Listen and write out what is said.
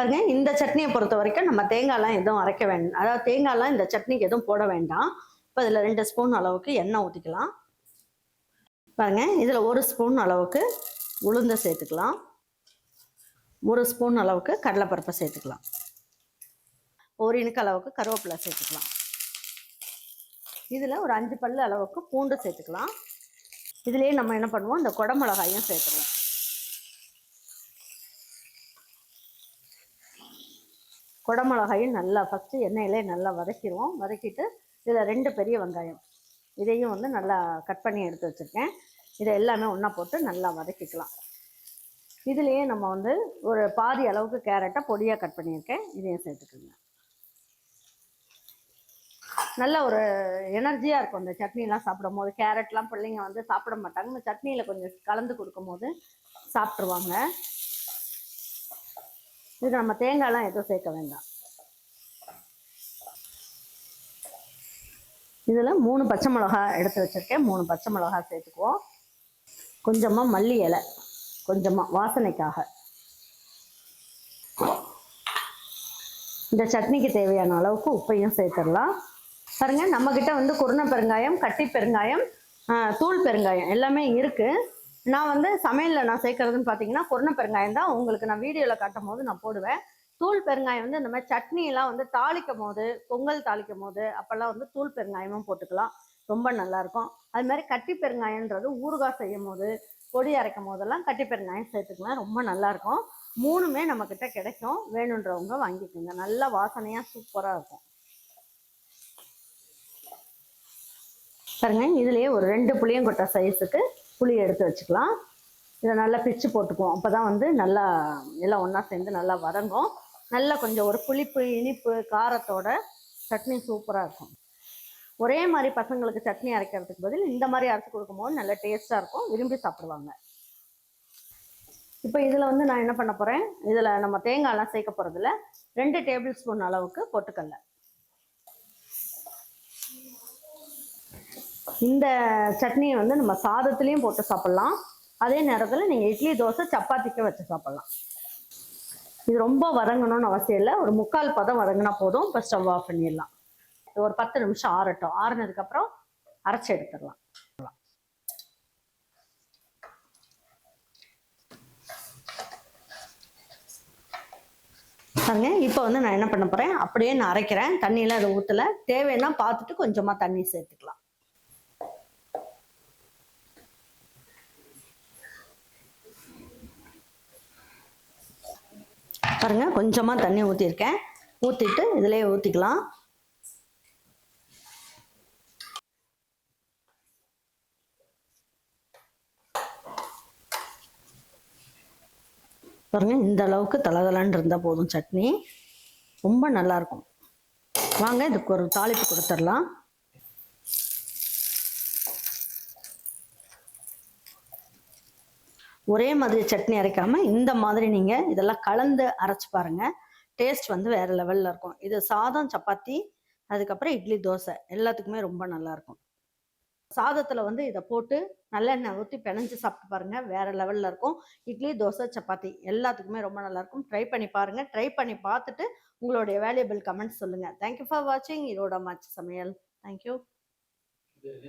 பாருங்க, இந்த சட்னியை பொறுத்த வரைக்கும் நம்ம தேங்காய்லாம் எதுவும் அரைக்க வேண்டாம். அதாவது தேங்காய்லாம் இந்த சட்னிக்கு எதுவும் போட வேண்டாம். இப்போ இதில் 2 ஸ்பூன் அளவுக்கு எண்ணெய் ஊற்றிக்கலாம். பாருங்க, இதில் 1 ஸ்பூன் அளவுக்கு உளுந்தை சேர்த்துக்கலாம். 1 ஸ்பூன் அளவுக்கு கடலைப்பருப்பை சேர்த்துக்கலாம். 1 இனுக்கு அளவுக்கு கருவேப்பிலை சேர்த்துக்கலாம். இதில் ஒரு 5 பல்லு அளவுக்கு பூண்டு சேர்த்துக்கலாம். இதுலேயே நம்ம என்ன பண்ணுவோம், இந்த குடமிளகாயும் சேர்த்துருவோம். குடமிளகாயும் நல்லா ஃபஸ்ட்டு எண்ணெயிலே நல்லா வதக்கிடுவோம். வதக்கிட்டு இதில் 2 பெரிய வெங்காயம் இதையும் வந்து நல்லா கட் பண்ணி எடுத்து வச்சுருக்கேன். இதை எல்லாமே ஒன்றா போட்டு நல்லா வதக்கிக்கலாம். இதுலேயே நம்ம வந்து ஒரு பாதி அளவுக்கு கேரட்டை பொடியாக கட் பண்ணியிருக்கேன். இதையும் சேர்த்துக்கோங்க. நல்ல ஒரு எனர்ஜியாக இருக்கும் இந்த சட்னிலாம் சாப்பிடும் போது. கேரட்லாம் பிள்ளைங்க வந்து சாப்பிட மாட்டாங்க. இந்த சட்னியில் கொஞ்சம் கலந்து கொடுக்கும் போது சாப்பிட்ருவாங்க. இது நம்ம தேங்காய்லாம் எதுவும் சேர்க்க வேண்டாம். இதில் 3 பச்சை மிளகா எடுத்து வச்சுருக்கேன். 3 பச்சை மிளகா சேர்த்துக்குவோம். கொஞ்சமாக மல்லி இலை, கொஞ்சமாக வாசனைக்காக. இந்த சட்னிக்கு தேவையான அளவுக்கு உப்பையும் சேர்த்துடலாம். பாருங்க, நம்மக்கிட்ட வந்து குருணை பெருங்காயம், கட்டி பெருங்காயம், தூள் பெருங்காயம் எல்லாமே இருக்குது. நான் வந்து சமையலில் நான் சேர்க்குறதுன்னு பார்த்தீங்கன்னா குருணை பெருங்காயம் தான். உங்களுக்கு நான் வீடியோவில் காட்டும் போது நான் போடுவேன். தூள் பெருங்காயம் வந்து இந்த மாதிரி சட்னியெல்லாம் வந்து தாளிக்கும் போது, பொங்கல் தாளிக்கும் போது அப்போல்லாம் வந்து தூள் பெருங்காயமும் போட்டுக்கலாம். ரொம்ப நல்லாயிருக்கும். அது மாதிரி கட்டி பெருங்காயன்றது ஊறுகாய் செய்யும் போது, பொடி அரைக்கும் போதெல்லாம் கட்டி பெருங்காயம் சேர்த்துக்கலாம். ரொம்ப நல்லாயிருக்கும். 3மே நம்மக்கிட்ட கிடைக்கும். வேணுன்றவங்க வாங்கிக்கோங்க. நல்லா வாசனையாக சூப்பராக இருக்கும். பாருங்க, இதுலேயே ஒரு 2 புளியங்கொட்டை சைஸுக்கு புளி எடுத்து வச்சுக்கலாம். இதை நல்லா பிச்சு போட்டுக்குவோம். அப்போ தான் வந்து நல்லா எல்லாம் ஒன்றா சேர்ந்து நல்லா வதங்கும். நல்லா கொஞ்சம் ஒரு புளிப்பு, இனிப்பு, காரத்தோட சட்னி சூப்பராக இருக்கும். ஒரே மாதிரி பசங்களுக்கு சட்னி அரைக்கிறதுக்கு பதில் இந்த மாதிரி அரைச்சி கொடுக்கும்போது நல்ல டேஸ்ட்டாக இருக்கும். விரும்பி சாப்பிடுவாங்க. இப்போ இதில் வந்து நான் என்ன பண்ண போகிறேன், இதில் நம்ம தேங்காயெல்லாம் சேர்க்க போகிறதுல 2 டேபிள் ஸ்பூன் அளவுக்கு பொட்டுக்கடலை. இந்த சட்னியை வந்து நம்ம சாதத்துலேயும் போட்டு சாப்பிட்லாம். அதே நேரத்தில் நீங்கள் இட்லி, தோசை, சப்பாத்திக்கு வச்சு சாப்பிட்லாம். இது ரொம்ப வதங்கணும்னு அவசியம் இல்லை. ஒரு 3/4 பதம் வதங்கினா போதும். இப்போ ஸ்டவ் ஆஃப் பண்ணிடலாம். ஒரு 10 நிமிஷம் ஆறட்டும். ஆறுனதுக்கப்புறம் அரைச்சி எடுத்துடலாம். பாருங்க, இப்போ வந்து நான் என்ன பண்ண போகிறேன், அப்படியே நான் அரைக்கிறேன். தண்ணியெல்லாம் அதை ஊற்றலை. தேவைன்னா பார்த்துட்டு கொஞ்சமாக தண்ணி சேர்த்துக்கலாம். பாருங்க, கொஞ்சமாக தண்ணி ஊற்றிருக்கேன். ஊற்றிட்டு இதிலே ஊற்றிக்கலாம். பாருங்க, இந்த அளவுக்கு தளதளன்னு இருந்தால் போதும். சட்னி ரொம்ப நல்லாயிருக்கும். வாங்க இதுக்கு ஒரு தாளிப்பு கொடுத்துடலாம். ஒரே மாதிரி சட்னி அரைக்காமல் இந்த மாதிரி நீங்கள் இதெல்லாம் கலந்து அரைச்சி பாருங்கள். டேஸ்ட் வந்து வேறு லெவலில் இருக்கும். இது சாதம், சப்பாத்தி, அதுக்கப்புறம் இட்லி, தோசை எல்லாத்துக்குமே ரொம்ப நல்லாயிருக்கும். சாதத்தில் வந்து இதை போட்டு நல்லெண்ணெய் ஊற்றி பிணைஞ்சு சாப்பிட்டு பாருங்கள். வேறு லெவலில் இருக்கும். இட்லி, தோசை, சப்பாத்தி எல்லாத்துக்குமே ரொம்ப நல்லாயிருக்கும். ட்ரை பண்ணி பாருங்கள். ட்ரை பண்ணி பார்த்துட்டு உங்களுடைய வேல்யூபிள் கமெண்ட்ஸ் சொல்லுங்கள். தேங்க்யூ ஃபார் வாட்சிங் ஈரோடு அம்மாச்சி சமையல். தேங்க்யூ.